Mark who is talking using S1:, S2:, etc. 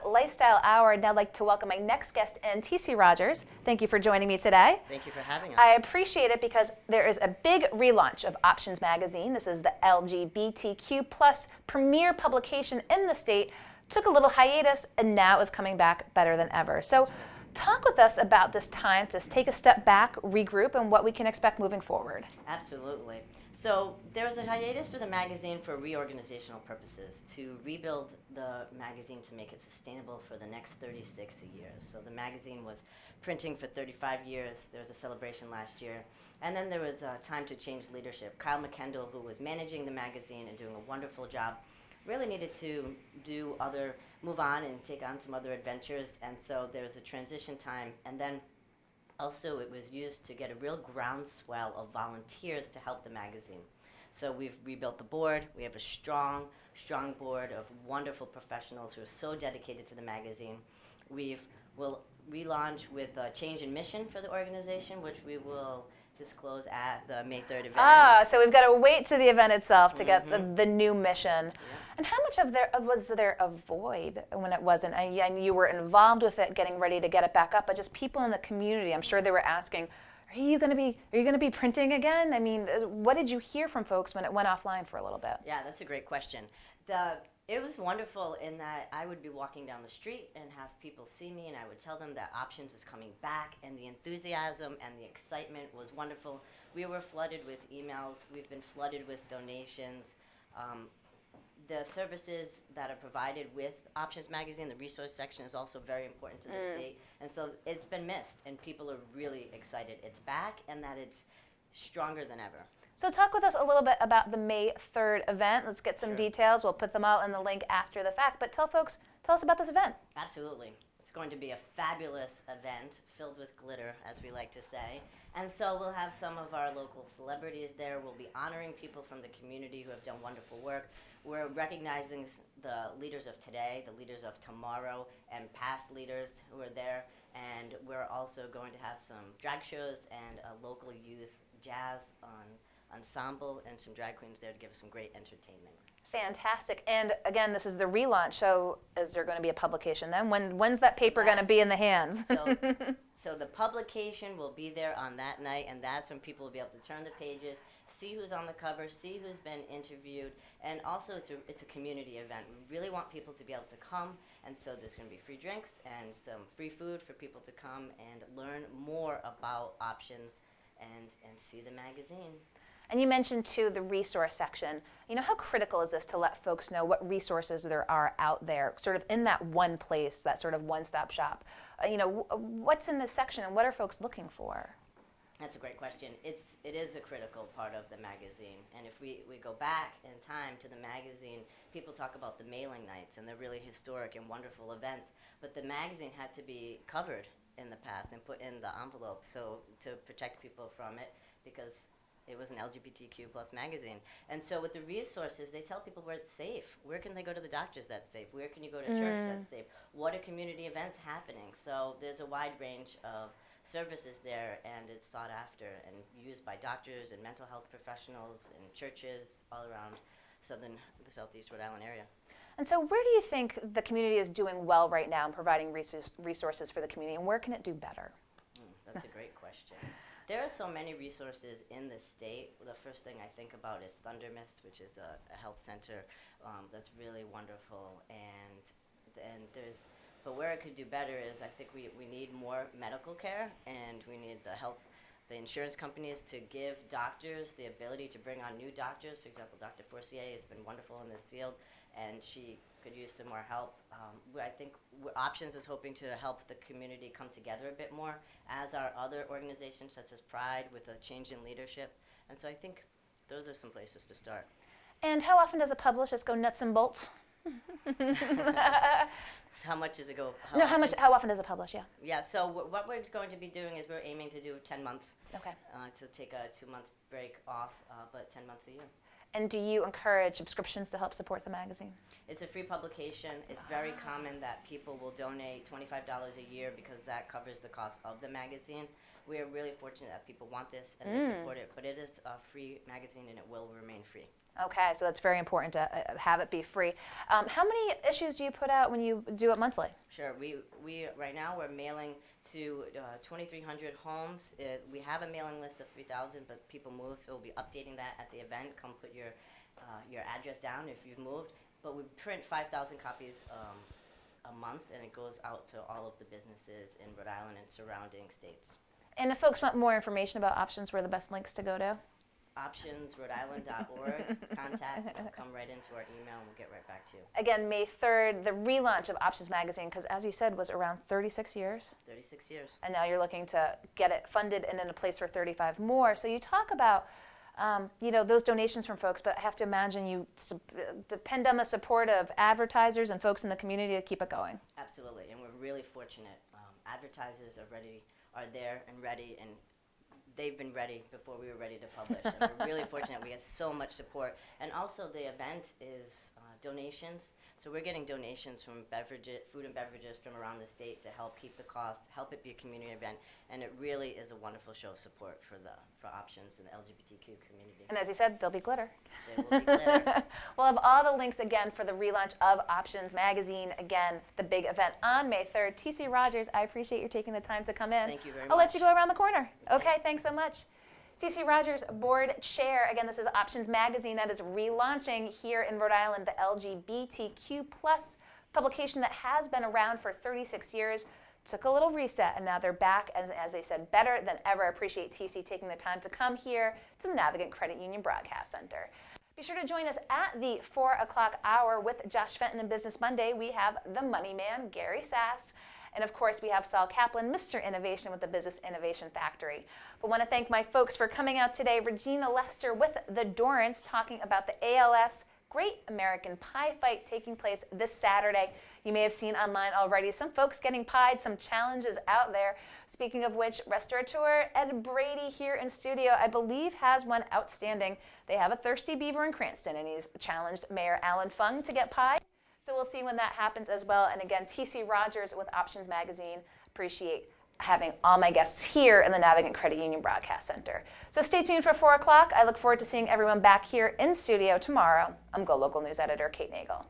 S1: Lifestyle Hour. I'd now like to welcome my next guest in, TC Rogers. Thank you for joining me today.
S2: Thank you for having us.
S1: I appreciate it because there is a big relaunch of Options Magazine. This is the LGBTQ plus premier publication in the state. Took a little hiatus and now is coming back better than ever. So talk with us about this time to take a step back, regroup, and what we can expect moving forward.
S2: Absolutely. So there was a hiatus for the magazine for reorganizational purposes, to rebuild the magazine to make it sustainable for the next 36 years. So the magazine was printing for 35 years. There was a celebration last year. And then there was time to change leadership. Kyle McKendall, who was managing the magazine and doing a wonderful job, really needed to move on and take on some other adventures. And so there was a transition time. And then also, it was used to get a real groundswell of volunteers to help the magazine. So we've rebuilt the board. We have a strong board of wonderful professionals who are so dedicated to the magazine. We'll relaunch with a change in mission for the organization, which we will disclose at the May 3rd event.
S1: So we've got to wait to the event itself to get the new mission. Yeah. And how much was there a void when it wasn't? And you were involved with it, getting ready to get it back up, but just people in the community, I'm sure they were asking, are you going to be printing again? I mean, what did you hear from folks when it went offline for a little bit?
S2: Yeah, that's a great question. It was wonderful in that I would be walking down the street and have people see me, and I would tell them that Options is coming back, and the enthusiasm and the excitement was wonderful. We were flooded with emails. We've been flooded with donations. The services that are provided with Options Magazine, the resource section, is also very important to the state, and so it's been missed, and people are really excited it's back and that it's stronger than ever.
S1: So talk with us a little bit about the May 3rd event. Let's get some details. We'll put them all in the link after the fact. But tell us about this event.
S2: Absolutely. It's going to be a fabulous event filled with glitter, as we like to say. And so we'll have some of our local celebrities there. We'll be honoring people from the community who have done wonderful work. We're recognizing the leaders of today, the leaders of tomorrow, and past leaders who are there. And we're also going to have some drag shows and a local youth jazz ensemble and some drag queens there to give us some great entertainment.
S1: Fantastic. And again, this is the relaunch. So is there going to be a publication then? When's that paper going to be in the hands?
S2: So the publication will be there on that night, and that's when people will be able to turn the pages, see who's on the cover, see who's been interviewed, and also it's a community event. We really want people to be able to come, and so there's going to be free drinks and some free food for people to come and learn more about Options and see the magazine.
S1: And you mentioned, too, the resource section. You know, how critical is this to let folks know what resources there are out there, sort of in that one place, that sort of one-stop shop? What's in this section, and what are folks looking for?
S2: That's a great question. It is a critical part of the magazine. And if we go back in time to the magazine, people talk about the mailing nights and the really historic and wonderful events. But the magazine had to be covered in the past and put in the envelope to protect people from it, because it was an LGBTQ plus magazine. And so with the resources, they tell people where it's safe. Where can they go to the doctors that's safe? Where can you go to church that's safe? What are community events happening? So there's a wide range of services there, and it's sought after and used by doctors and mental health professionals and churches all around the southeast Rhode Island area.
S1: And so where do you think the community is doing well right now in providing resources for the community, and where can it do better?
S2: That's a great question. There are so many resources in the state. The first thing I think about is Thunder Mist, which is a health center that's really wonderful. But where it could do better is, I think we need more medical care, and we need the insurance companies to give doctors the ability to bring on new doctors. For example, Dr. Forcier has been wonderful in this field, and she could use some more help. I think Options is hoping to help the community come together a bit more, as are other organizations such as Pride, with a change in leadership. And so I think those are some places to start.
S1: And how often does it publish? Just go nuts and bolts?
S2: How much does it go?
S1: How often does it publish? Yeah.
S2: Yeah. So what we're going to be doing is we're aiming to do 10 months.
S1: Okay.
S2: To take a 2-month break off, but 10 months a year.
S1: And do you encourage subscriptions to help support the magazine?
S2: It's a free publication. It's very common that people will donate $25 a year, because that covers the cost of the magazine. we are really fortunate that people want this and they support it. But it is a free magazine and it will remain free.
S1: Okay, so that's very important to have it be free. How many issues do you put out when you do it monthly?
S2: Sure. We right now we're mailing to 2,300 homes. We have a mailing list of 3,000, but people move, so we'll be updating that at the event. Come put your address down if you've moved. But we print 5,000 copies a month, and it goes out to all of the businesses in Rhode Island and surrounding states.
S1: And if folks want more information about options, where are the best links to go to?
S2: optionsrhodeisland.org. Contact, come right into our email, and we'll get right back to you.
S1: Again, May 3rd, the relaunch of Options Magazine, because as you said, was around 36 years.
S2: 36 years.
S1: And now you're looking to get it funded and in a place for 35 more. So you talk about those donations from folks, but I have to imagine you depend on the support of advertisers and folks in the community to keep it going.
S2: Absolutely, and we're really fortunate. Advertisers are there and ready, and they've been ready before we were ready to publish. And we're really fortunate. We get so much support. And also the event is donations. So we're getting donations from food and beverages from around the state to help keep the costs, help it be a community event. And it really is a wonderful show of support for Options and the LGBTQ community.
S1: And as you said, there'll be glitter.
S2: There will be glitter.
S1: We'll have all the links again for the relaunch of Options Magazine. Again, the big event on May 3rd. T.C. Rogers, I appreciate you taking the time to come in.
S2: Thank you very much.
S1: I'll let you go around the corner. Okay, thanks so much. T.C. Rogers, board chair. Again, this is Options Magazine that is relaunching here in Rhode Island, the LGBTQ plus publication that has been around for 36 years. Took a little reset, and now they're back, as they said, better than ever. I appreciate TC taking the time to come here to the Navigant Credit Union Broadcast Center. Be sure to join us at the 4 o'clock hour with Josh Fenton and Business Monday. We have the Money Man, Gary Sass. And of course, we have Saul Kaplan, Mr. Innovation with the Business Innovation Factory. But I want to thank my folks for coming out today. Regina Lester with the Dorrance talking about the ALS Great American Pie Fight taking place this Saturday. You may have seen online already some folks getting pied, some challenges out there. Speaking of which, restaurateur Ed Brady here in studio, I believe, has one outstanding. They have a Thirsty Beaver in Cranston, and he's challenged Mayor Alan Fung to get pied. So we'll see when that happens as well. And again, T.C. Rogers with Options Magazine. Appreciate having all my guests here in the Navigant Credit Union Broadcast Center. So stay tuned for 4 o'clock. I look forward to seeing everyone back here in studio tomorrow. I'm GoLocal News Editor Kate Nagel.